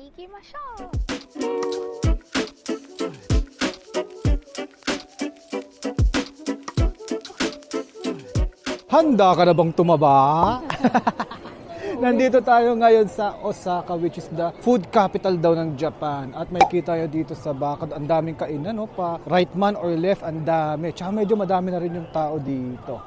ikimashou! Handa ka na bang tumaba? Nandito tayo ngayon sa Osaka, which is the food capital daw ng Japan. At may kita tayo dito sa bakod. Ang daming kainan, no? Pa right man or left, ang dami. Tsaka medyo madami na rin yung tao dito.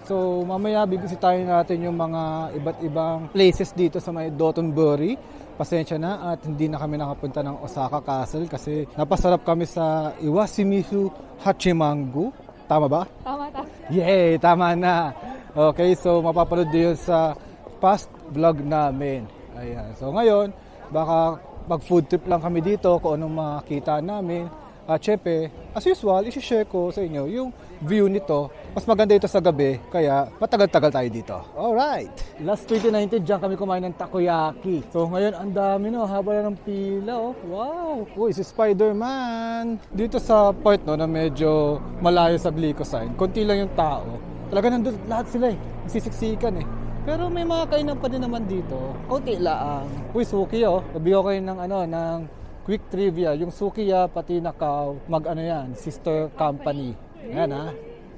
So, mamaya bibisitahin natin yung mga iba't ibang places dito sa may Dotonbori. Pasensya na at hindi na kami nakapunta ng Osaka Castle kasi napasarap kami sa Iwashimizu Hachimangu. Tama ba? Tama. Yay! Tama na. Okay, so mapapanood din yun sa past vlog namin. Ayan. So ngayon, baka mag-food trip lang kami dito kung anong makita namin. At syempre, as usual, isi-share ko sa inyo yung view nito. Mas maganda ito sa gabi, kaya matagal-tagal tayo dito. Alright! Last 2019, dyan kami kumain ng takoyaki. So ngayon, ang dami no, haba na ng pila. Oh. Wow! Uy, si Spider-Man! Dito sa part no, na medyo malayo sa Glycosine, konti lang yung tao. Talaga nandun lahat sila eh. Sisiksikan eh. Pero may mga kainan pa din naman dito. Konti lang. Uy, suki oh. Nabigyan ko yun ng quick trivia. Yung Sukiya pati Nakao, sister company. Yan ha.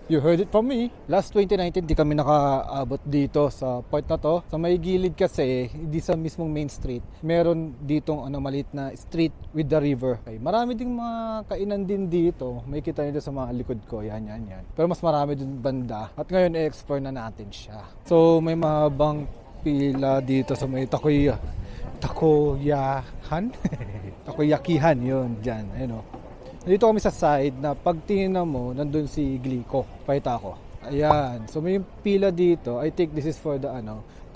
You heard it from me. Last 2019, di kami nakaabot dito sa part na to. Sa may gilid kasi, hindi sa mismong main street. Meron ditong maliit na street with the river. Okay. Marami ding mga kainan din dito. May kita nyo sa mga likod ko. Yan. Pero mas marami din banda. At ngayon, i-explore na natin siya. So, may mahabang pila dito sa may takoyakihan yun dyan. Ayun o. Dito kami sa side na pagtingin mo, nandun si Glico. Pakita ko. Ayan. So may pila dito. I think this is for the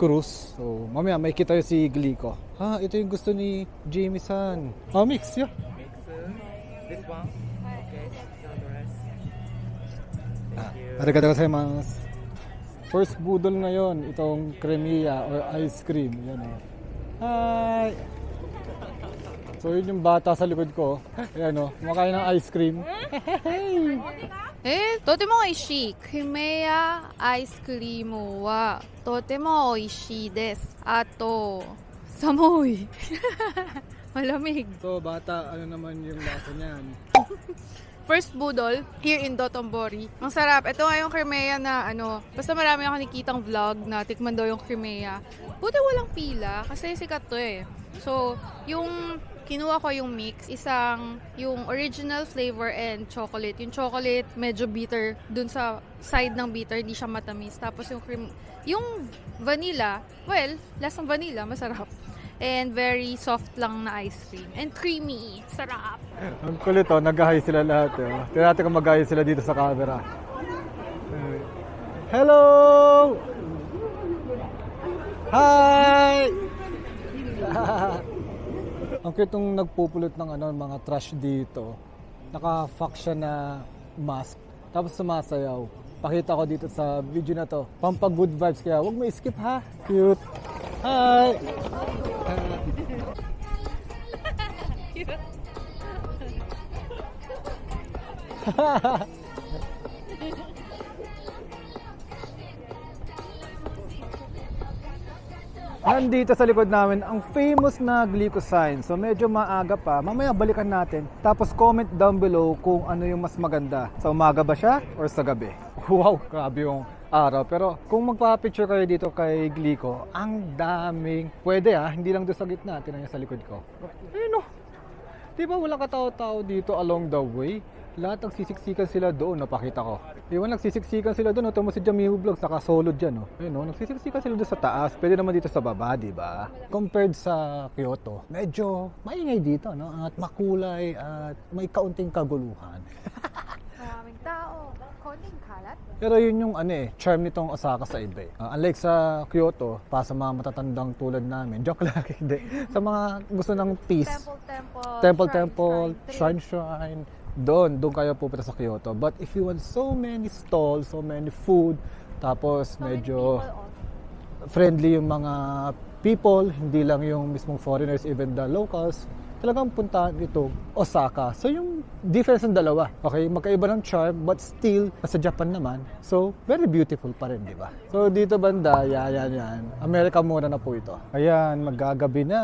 cruise. So mamaya may kita yung si Glico. Ito yung gusto ni Jamie-san. Mix yeah. Mix. This one. Okay. The rest. Arigatou gozaimasu. First budol ngayon, itong cremia or ice cream. Yan o. Hi! So yun yung bata sa likod ko. Ayan o, kumakain ng ice cream. Eh, とても美味しい。クメアアイスクリームはとても美味しいです。あと、寒い。Malamig. So bata, ano naman yung lasa niyan? First budol, here in Dotonbori. Ang sarap. Ito nga yung Crimea na basta marami ako nakikitang vlog na tikman daw yung Crimea. Buti walang pila kasi sikat to eh. So, yung kinuha ko yung mix, yung original flavor and chocolate. Yung chocolate, medyo bitter. Dun sa side ng bitter, hindi siya matamis. Tapos yung vanilla, well, lasang vanilla, masarap. And very soft lang na ice cream. And creamy. Sarap. Ang kulit oh, nag-hi sila lahat eh. Tignan natin kung mag-hi sila dito sa camera. Hello! Hi! Ang cute nung nagpupulot ng mga trash dito. Naka-fuck siya na mask. Tapos sumasayaw. Pakita ko dito sa video na to. Pampag-good vibes kaya huwag mo i-skip ha. Cute. Hi! Nandito sa likod namin ang famous na Glycosine. So medyo maaga pa. Mamaya balikan natin. Tapos comment down below kung ano yung mas maganda. Sa umaga ba siya or sa gabi? Wow, grabe yung araw. Pero kung magpa-picture kayo dito kay Glico, ang daming pwede hindi lang doon sa gitna. Tingnan niyo sa likod ko. Ayun o. Diba wala katao-tao dito along the way? Lahat nagsisiksikan sila doon, napakita ko. Diba nagsisiksikan sila doon, ito mo si Jamihu Vlogs, naka-solo dyan. Ayun, nagsisiksikan sila doon sa taas, pwede naman dito sa baba, diba? Compared sa Kyoto, medyo maingay dito, no? At makulay at may kaunting kaguluhan. Maraming tao. Konting kalat. Pero yun yung charm nitong Osaka sa iba. Unlike sa Kyoto, pa sa mga matatandang tulad namin, joke lang, hindi. Sa mga gusto ng peace. Temple, shrine. Doon kayo pupunta sa Kyoto. But if you want so many stalls, so many food, tapos medyo friendly yung mga people, hindi lang yung mismong foreigners, even the locals. Talagang puntahan ito, Osaka. So yung difference ng dalawa, okay, magkaiba ng charm, but still, nasa Japan naman. So, very beautiful pa rin, di ba? So dito banda, yan. America muna na po ito. Ayan, maggagabi na.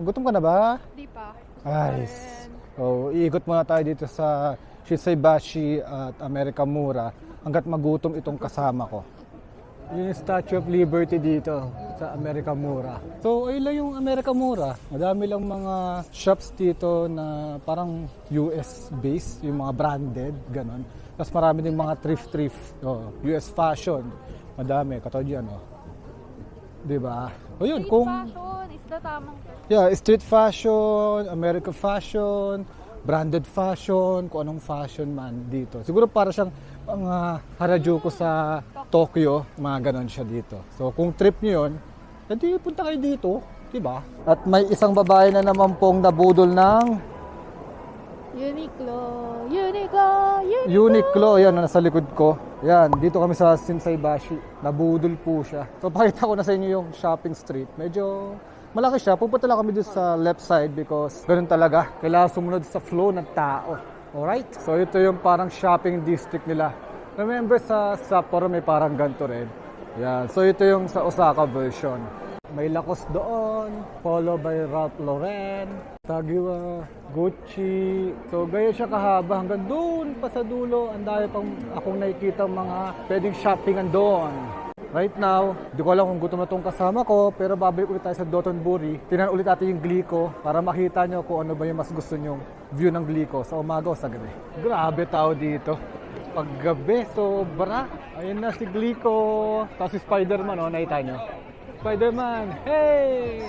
Gutom ka na ba? Di pa. Nice. So, iikot muna tayo dito sa Shinsaibashi at America Mura hanggat magutom itong kasama ko. Yung Statue of Liberty dito sa America Mura. So, ayun lang yung America Mura. Madami lang mga shops dito na parang US based, yung mga branded, ganon. Tapos marami din mga thrift. US fashion. Madami, katulad yan, Diba? O yun, Street kung... fashion is the tamang term. Yeah, street fashion, America fashion, branded fashion, kung anong fashion man dito. Siguro para siyang mga Harajuku sa Tokyo, mga ganon siya dito. So kung trip niyo yun, edi punta kayo dito, diba? At may isang babae na naman pong nabudol ng Uniqlo, yan, nasa likod ko. Yan, dito kami sa Shinsaibashi. Nabudol po siya. So pakita ko na sa inyo yung shopping street. Medyo malaki siya. Pupunta lang kami dito sa left side because ganun talaga. Kailangan sumunod sa flow ng tao. Alright? So ito yung parang shopping district nila. Remember sa Sapporo may parang ganito rin. Yan. So ito yung sa Osaka version. May Lacoste doon, follow by Ralph Lauren, Tagiwa, Gucci. So gaya siya kahaba hanggang doon pa sa dulo. Ang dami pang akong nakikita mga pwedeng shoppingan doon. Right now, di ko alam kung gutom na itong kasama ko, pero babalik ulit tayo sa Dotonbori. Tingnan ulit natin yung Glico para makita nyo kung ano ba yung mas gusto nyong view ng Glico sa umaga o sa gabi. Grabe tao dito. Paggabi, sobra. Ayun na si Glico. Tapos si Spider-Man, nakita nyo. Spider-Man, hey!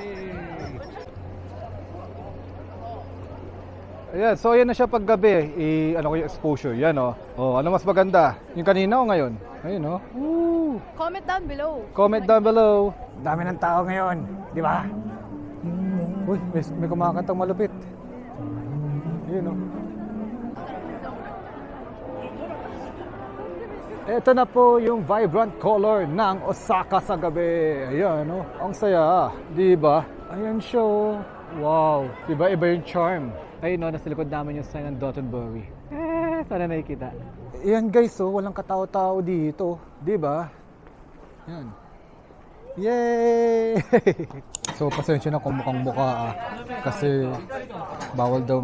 Ayan, so ayan na siya paggabi. Ano ko yung exposure, yan ano mas maganda? Yung kanina o ngayon? Ayun Woo! Comment down below. Comment down below. Dami ng tao ngayon, di ba? Uy, may kumakantang malupit. Ayun Ito na po yung vibrant color ng Osaka sa gabi. Ayan, ang saya, di ba? Ayan siya, wow. Diba, iba yung charm. Ayun, nasa likod namin yung sign ng Dotonbori. Sana nakikita. Ayan guys, walang katao-tao dito. Di ba? Ayan. Yay! So, pasensya na kung mukhang-mukha kasi bawal daw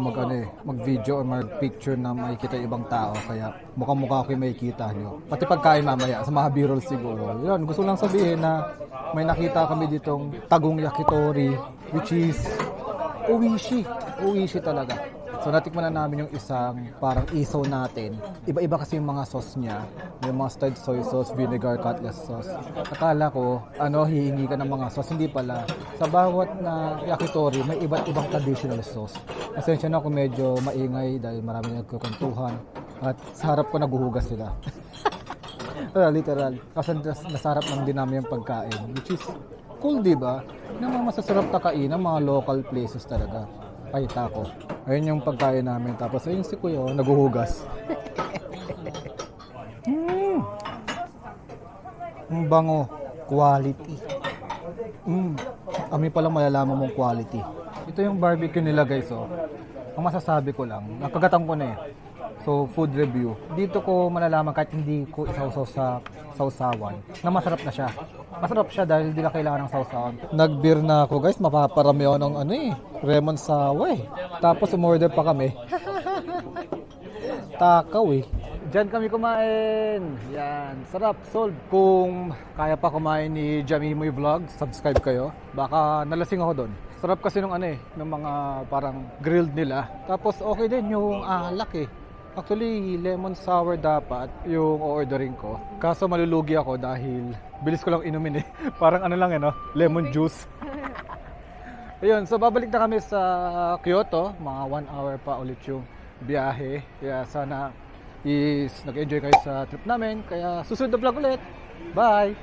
mag-video or mag-picture na makikita ibang tao. Kaya mukhang-mukha ko yung makikita nyo. Pati pagkain mamaya, sa mga b-roll siguro. Yun, gusto lang sabihin na may nakita kami ditong tagong yakitori, which is Oishi. Oishi talaga. So natikman na namin yung isang parang isaw natin. Iba-iba kasi yung mga sauce niya. May mustard soy sauce, vinegar, cutlass sauce. Akala ko, hihingi ka ng mga sauce. Hindi pala. Sa bawat na yakitori, may iba't ibang traditional sauce. Pasensya na kung medyo maingay dahil marami nagkukuntuhan. At sa harap ko naguhugas sila. Literal. Kasi nasa harap lang din namin yung pagkain. Which is cool, diba? Yung mga masasarap na kain, mga local places talaga. Ay, tako. Ayun yung pagkain namin. Tapos ayun si Kuya, naguhugas. Ang bango. Quality. Kami palang malalaman mong quality. Ito yung barbecue nila guys. Ang masasabi ko lang, nakagatan ko na So, food review. Dito ko malalaman kahit hindi ko isawsaw sa sausawan na masarap na siya. Masarap siya dahil hindi na kailangan ng sausawan. Nag-beer na ako guys, mapaparami ako ng lemon sour Tapos umorder pa kami. Takaw Diyan kami kumain. Yan, sarap, sold. Kung kaya pa kumain ni Jamimoy Vlog, subscribe kayo. Baka nalasing ako doon. Sarap kasi ng ng mga parang grilled nila. Tapos okay din yung alak Actually, lemon sour dapat yung ordering ko. Kaso malulugi ako dahil bilis ko lang inumin Parang lang lemon juice. Ayun, so babalik na kami sa Kyoto. Mga 1 hour pa ulit yung biyahe. Kaya sana nag-enjoy kayo sa trip namin. Kaya susunod na vlog ulit. Bye!